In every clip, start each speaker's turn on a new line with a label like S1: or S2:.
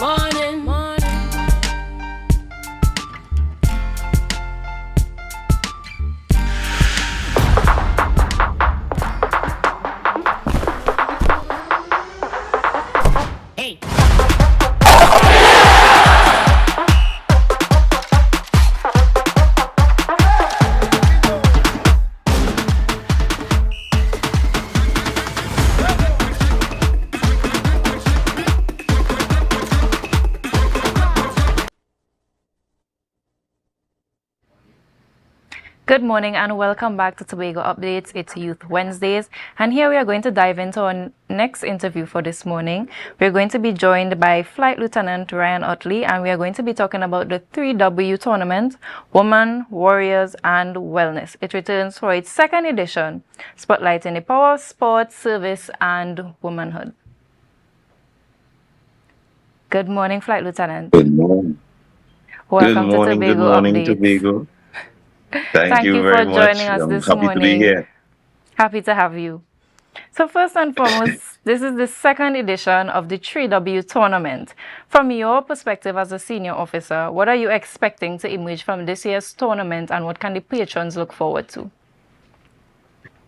S1: morning. Hey.
S2: Good morning and welcome back to Tobago Updates. It's Youth Wednesdays, and here we are going to dive into our next interview for this morning. We're going to be joined by Flight Lieutenant Ryan Ottley, and we are going to be talking about the 3W tournament, Women, Warriors, and Wellness. It returns for its second edition, spotlighting the power of sports, service, and womanhood. Good morning, Flight Lieutenant.
S3: Good morning.
S2: Welcome to Tobago
S3: Good morning,
S2: Updates.
S3: Tobago. Thank
S2: Thank
S3: you
S2: you
S3: very
S2: for
S3: much.
S2: joining us
S3: I'm
S2: this
S3: happy to be
S2: morning.
S3: here.
S2: Happy to have you. So first and foremost, this is the second edition of the 3W tournament. From your perspective as a senior officer, what are you expecting to emerge from this year's tournament, and what can the patrons look forward to?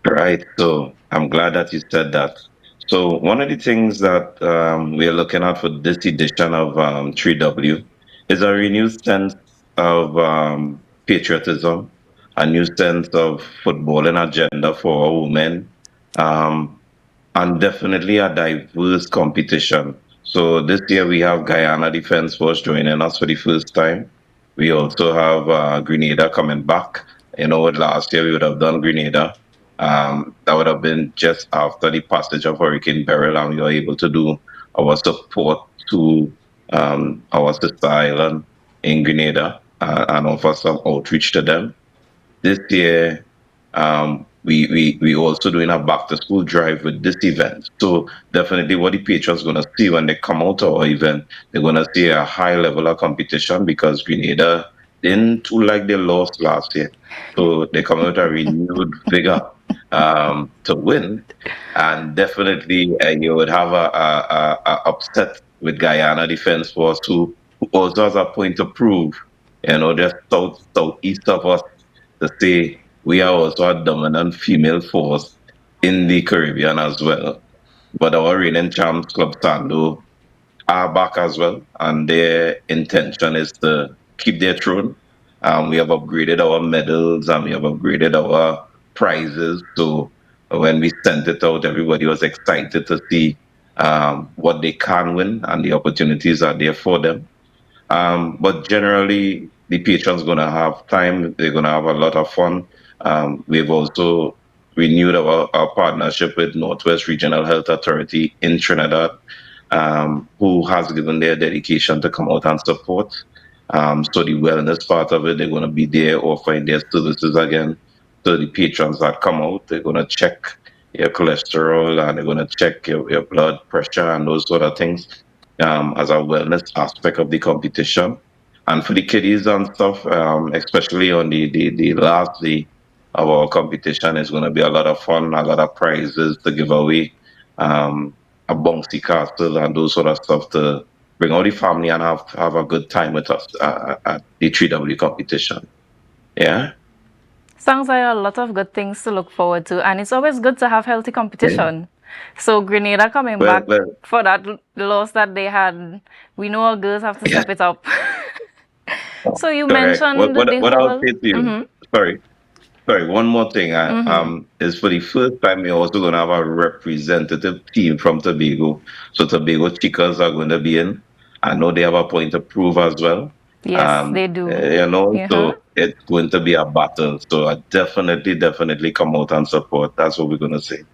S3: Right. So I'm glad that you said that. So one of the things that we are looking at for this edition of 3W is a renewed sense of patriotism, a new sense of footballing agenda for our women, um, and definitely a diverse competition. So this year we have Guyana Defence Force joining us for the first time. We also have Grenada coming back. Last year we would have done Grenada. That would have been just after the passage of Hurricane Beryl, and we were able to do our support to our sister island in Grenada and offer some outreach to them. This year, we also doing a back to school drive with this event. So definitely what the patrons gonna see when they come out to our event, they're gonna see a high level of competition because Grenada didn't too like they lost last year. So they come out a renewed vigor to win. And definitely you would have a upset with Guyana Defence Force who also has a point to prove. They're southeast of us to say we are also a dominant female force in the Caribbean as well. But our reigning champs, Club Sando, are back as well, and their intention is to keep their throne. We have upgraded our medals and we have upgraded our prizes. So when we sent it out, everybody was excited to see what they can win and the opportunities are there for them. But generally, the patrons going to have time. They're going to have a lot of fun. We've also renewed our partnership with Northwest Regional Health Authority in Trinidad, who has given their dedication to come out and support. So the wellness part of it, they're going to be there offering their services again. So the patrons that come out, they're going to check your cholesterol and they're going to check your blood pressure and those sort of things as a wellness aspect of the competition. And for the kiddies and stuff, especially on the last day of our competition, it's going to be a lot of fun, a lot of prizes to give away, a bouncy castle and those sort of stuff to bring all the family and have a good time with us at the 3W competition. Yeah.
S2: Sounds like a lot of good things to look forward to, and it's always good to have healthy competition. So Grenada coming back for that loss that they had, we know our girls have to step it up. So you mentioned
S3: what I'll say to you, sorry, one more thing. Is for the first time we're also going to have a representative team from Tobago. So Tobago Chicas are going to be in. I know they have a point to prove as well.
S2: Yes, they do.
S3: So it's going to be a battle. So I definitely come out and support. That's what we're going to say.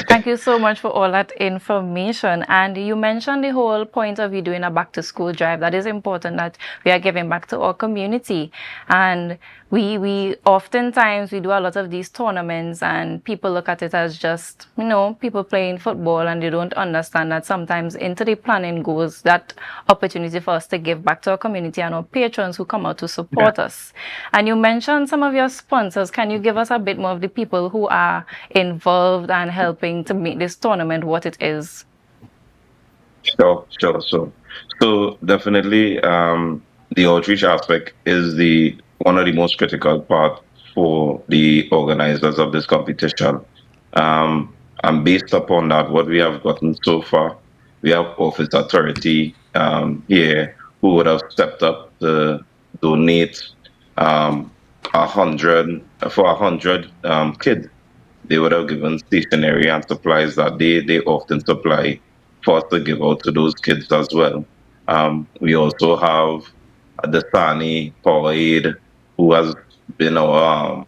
S2: Thank you so much for all that information. And you mentioned the whole point of you doing a back to school drive. That is important, that we are giving back to our community. And we oftentimes we do a lot of these tournaments and people look at it as just, people playing football, and they don't understand that sometimes into the planning goes that opportunity for us to give back to our community and our patrons who come out to support us. And you mentioned some of your sponsors. Can you give us a bit more of the people who are involved and helping to make this tournament what it is?
S3: Sure, sure. So definitely, the outreach aspect is the one of the most critical part for the organizers of this competition. And based upon that, what we have gotten so far, we have office authority here who would have stepped up to donate um, 100 for 100 kids. They would have given stationery and supplies that they often supply for us to give out to those kids as well. We also have the Sani Powerade, who has been our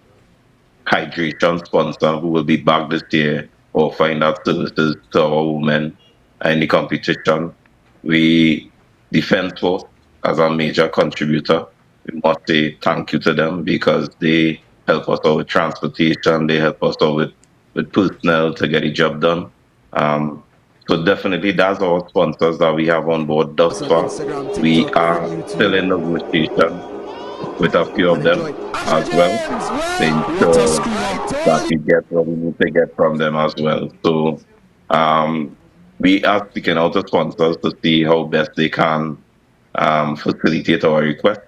S3: hydration sponsor, who will be back this year offering that services to our women in the competition. We Defense Force as a major contributor. We must say thank you to them because they help us out with transportation, they help us out with personnel to get the job done. Um, so definitely that's our sponsors that we have on board thus
S1: us on
S3: far.
S1: Instagram,
S3: We
S1: TikTok,
S3: are
S1: and
S3: still
S1: YouTube.
S3: in negotiation with a few of
S1: And
S3: them
S1: enjoy. Asher
S3: as well
S1: James!
S3: to
S1: Well, what a
S3: ensure
S1: scream up,
S3: that
S1: Tony!
S3: we get what we need to get from them as well. So um, we are speaking out to sponsors to see how best they can facilitate our request.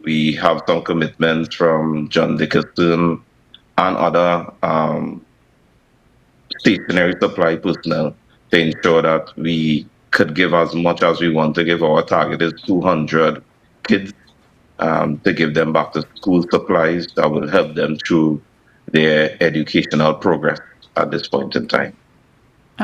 S3: We have some commitments from John Dickerson and other stationary supply personnel to ensure that we could give as much as we want to give. Our target is 200 kids to give them back to school supplies that will help them through their educational progress at this point in time.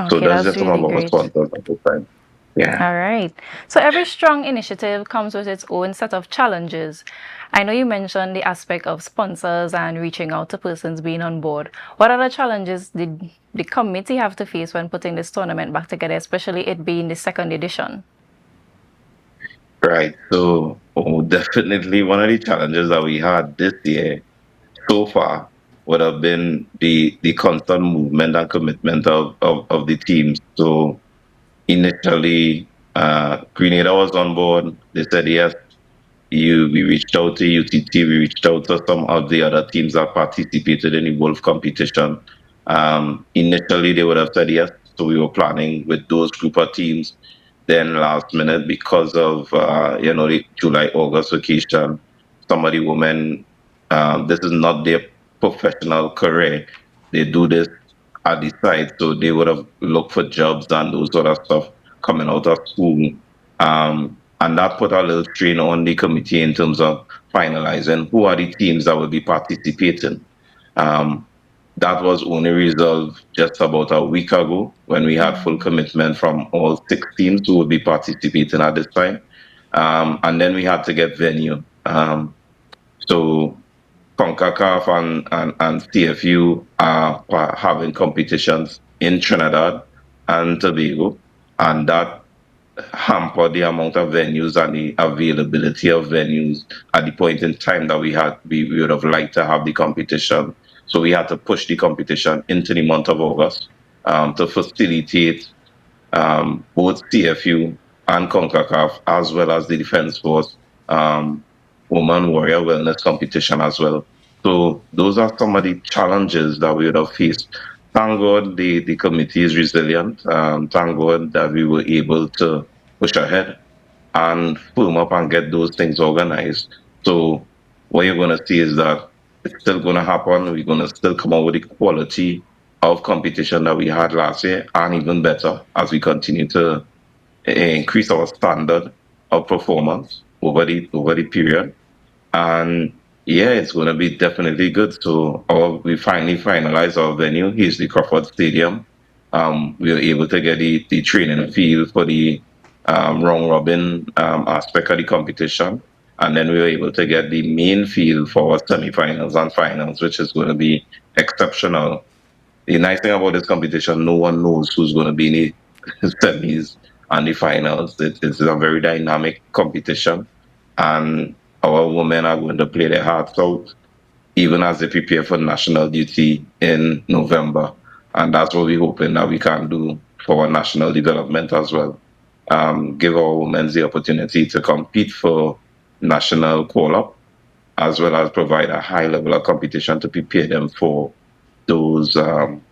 S3: So
S2: Okay,
S3: that's
S2: that's
S3: just some
S2: really
S3: of our
S2: great.
S3: sponsors at this time. Yeah.
S2: All right. So every strong initiative comes with its own set of challenges. I know you mentioned the aspect of sponsors and reaching out to persons being on board. What other challenges did the committee have to face when putting this tournament back together, especially it being the second edition?
S3: Right. So definitely one of the challenges that we had this year so far would have been the constant movement and commitment of the teams. So initially, Grenada was on board. They said yes. We reached out to UTT, we reached out to some of the other teams that participated in the Wolf competition. Initially, they would have said yes, so we were planning with those group of teams. Then last minute, because of the July August vacation, some of the women, this is not their professional career. They do this at the side, so they would have looked for jobs and those sort of stuff coming out of school. And that put a little strain on the committee in terms of finalizing who are the teams that will be participating. Um, that was only resolved just about a week ago when we had full commitment from all 6 teams who would be participating at this time. And then we had to get venue. So CONCACAF and CFU are having competitions in Trinidad and Tobago, and that hamper the amount of venues and the availability of venues at the point in time that we would have liked to have the competition. So we had to push the competition into the month of August to facilitate both CFU and CONCACAF, as well as the Defense Force Woman Warrior Wellness Competition as well. So those are some of the challenges that we would have faced. Thank God the committee is resilient. Thank God that we were able to push ahead and firm up and get those things organized. So what you're going to see is that it's still going to happen. We're going to still come out with the quality of competition that we had last year and even better as we continue to increase our standard of performance over the period. And yeah, it's going to be definitely good. So we finally finalized our venue. Here's the Crawford Stadium. We were able to get the training field for the round robin aspect of the competition. And then we were able to get the main field for our semifinals and finals, which is going to be exceptional. The nice thing about this competition, no one knows who's going to be in the semis and the finals. It's a very dynamic competition, and our women are going to play their hearts out, even as they prepare for national duty in November. And that's what we're hoping that we can do for our national development as well. Give our women the opportunity to compete for national call-up, as well as provide a high level of competition to prepare them for those um,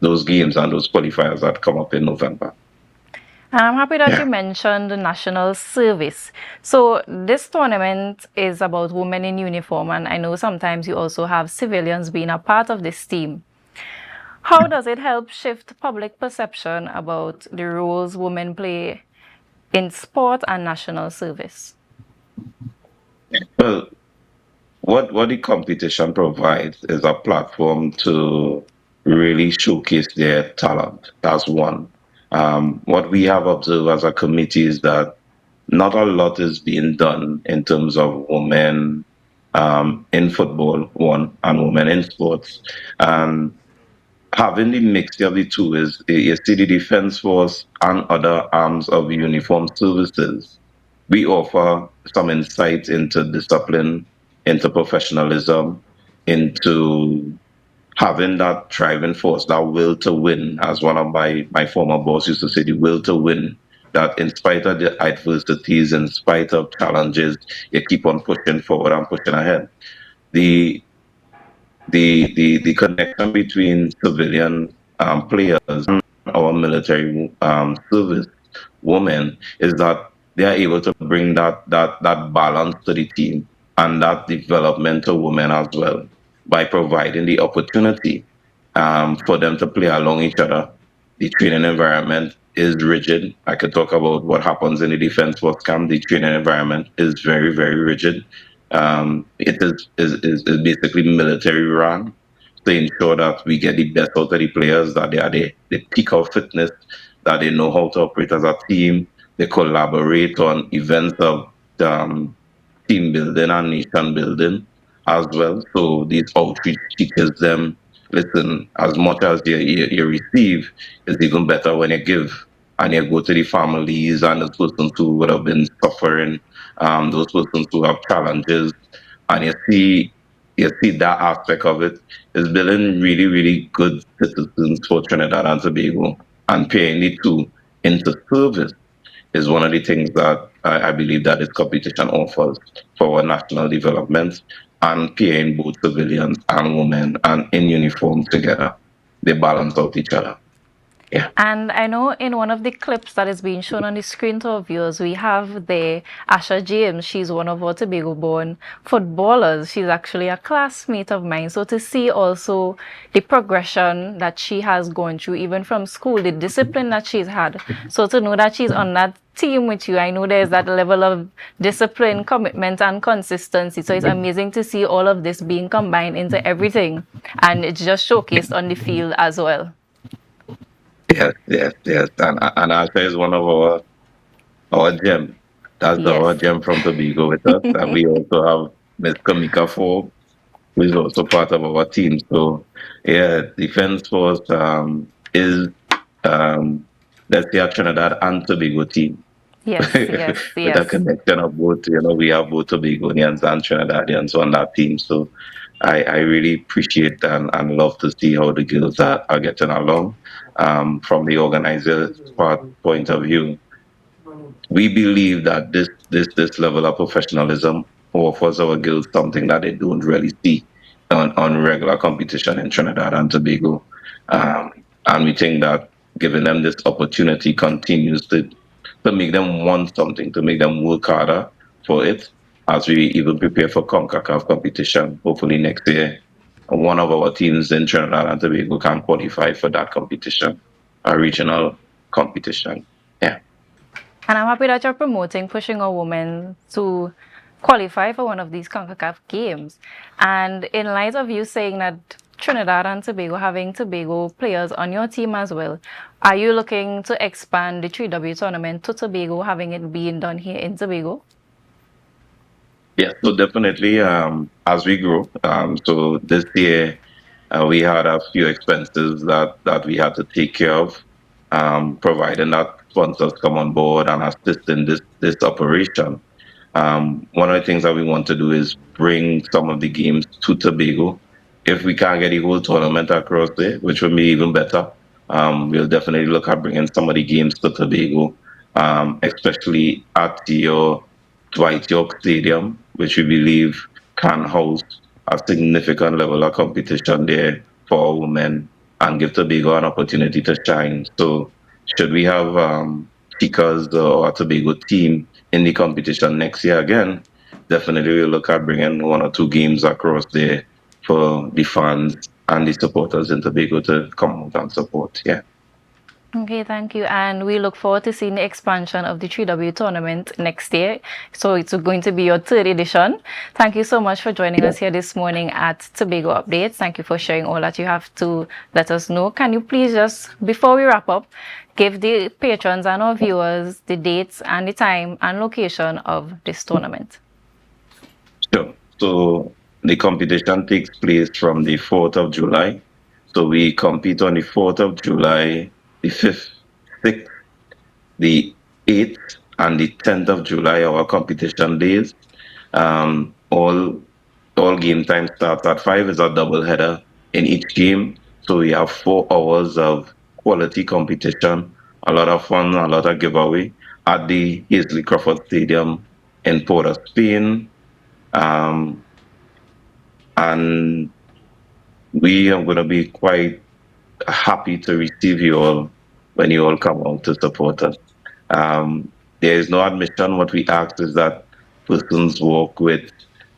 S3: those games and those qualifiers that come up in November.
S2: And I'm happy that you
S3: Yeah.
S2: mentioned the national service. So this tournament is about women in uniform, and I know sometimes you also have civilians being a part of this team. How does it help shift public perception about the roles women play in sport and national service?
S3: Well, what the competition provides is a platform to really showcase their talent. That's one. What we have observed as a committee is that not a lot is being done in terms of women in football, one, and women in sports. And having the mixture of the two is you see the Defense Force and other arms of uniformed services. We offer some insight into discipline, into professionalism, into having that driving force, that will to win, as one of my former boss used to say, the will to win. That in spite of the adversities, in spite of challenges, you keep on pushing forward and pushing ahead. The the connection between civilian players and our military service women is that they are able to bring that balance to the team and that development to women as well by providing the opportunity for them to play along each other. The training environment is rigid. I could talk about what happens in the defense force camp. The training environment is very, very rigid. It is basically military run to ensure that we get the best out of the players, that they are the peak of fitness, that they know how to operate as a team, they collaborate on events of um, team building and nation building as well. So these outreach teaches them, listen, as much as you receive, it's even better when you give. And you go to the families and those persons who would have been suffering, those persons who have challenges, and you see that aspect of it is building really, really good citizens for Trinidad and Tobago and paying the two into service is one of the things that I believe that this competition offers for our national development and paying both civilians and women and in uniform together. They balance out each other. Yeah.
S2: And I know in one of the clips that is being shown on the screen to our viewers, we have the Asha James. She's one of our Tobago born footballers. She's actually a classmate of mine. So to see also the progression that she has gone through, even from school, the discipline that she's had. So to know that she's on that team with you, I know there's that level of discipline, commitment, and consistency. So it's amazing to see all of this being combined into everything. And it's just showcased on the field as well.
S3: Yes, yes, yes. And Asha is one of our gem. That's
S2: Yes.
S3: our gem from Tobago with us. And we also have Miss Kamika Forbes, who is also part of our team. So yeah, Defense Force is um, let's say a Trinidad and Tobago team.
S2: Yes, yes,
S3: With a
S2: yes.
S3: connection of both, we have both Tobagonians and Trinidadians on that team. So I really appreciate and love to see how the girls are getting along. From the organizer's point of view, we believe that this level of professionalism offers our girls something that they don't really see on regular competition in Trinidad and Tobago. Um, and we think that giving them this opportunity continues to make them want something, to make them work harder for it as we even prepare for CONCACAF competition, hopefully next year. One of our teams in Trinidad and Tobago can qualify for that competition, a regional competition. Yeah.
S2: And I'm happy that you're promoting pushing a woman to qualify for one of these CONCACAF games. And in light of you saying that Trinidad and Tobago having Tobago players on your team as well, are you looking to expand the 3W tournament to Tobago, having it being done here in Tobago?
S3: Yeah, so definitely as we grow. So this year we had a few expenses that we had to take care of, providing that sponsors come on board and assist in this operation. One of the things that we want to do is bring some of the games to Tobago. If we can't get the whole tournament across there, which would be even better, we'll definitely look at bringing some of the games to Tobago, especially at your Dwight York Stadium, which we believe can host a significant level of competition there for our women and give Tobago an opportunity to shine. So, should we have Chicas or Tobago team in the competition next year again, definitely we'll look at bringing 1 or 2 games across there for the fans and the supporters in Tobago to come out and support. Yeah.
S2: Okay, thank you. And we look forward to seeing the expansion of the 3W tournament next year. So it's going to be your 3rd edition. Thank you so much for joining us here this morning at Tobago Updates. Thank you for sharing all that you have to let us know. Can you please just, before we wrap up, give the patrons and our viewers the dates and the time and location of this tournament?
S3: Sure. So the competition takes place from the 4th of July. So we compete on the 4th of July, the 5th, 6th, the 8th, and the 10th of July, our competition days. All game time starts at 5. Is a double header in each game. So we have 4 hours of quality competition, a lot of fun, a lot of giveaway at the Hazley Crawford Stadium in Port of Spain. Um, and we are going to be quite happy to receive you all when you all come out to support us. There is no admission. What we ask is that persons walk with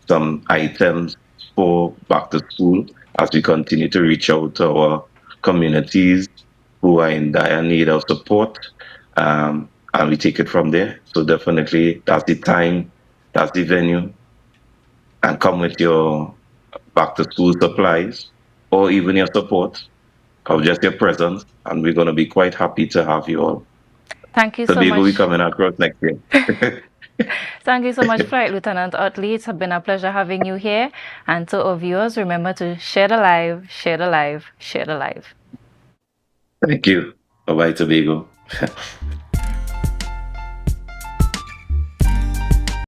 S3: some items for back to school as we continue to reach out to our communities who are in dire need of support. And we take it from there. So definitely that's the time, that's the venue, and come with your back to school supplies or even your support of just your presence, and we're going to be quite happy to have you all.
S2: Thank you so
S3: Tobago will be
S2: much.
S3: coming across next year.
S2: Thank you so much, Flight Lieutenant Ottley. It's been a pleasure having you here. And to our viewers, remember to share the live, share the live, share the live.
S3: Thank you. Bye-bye, Tobago.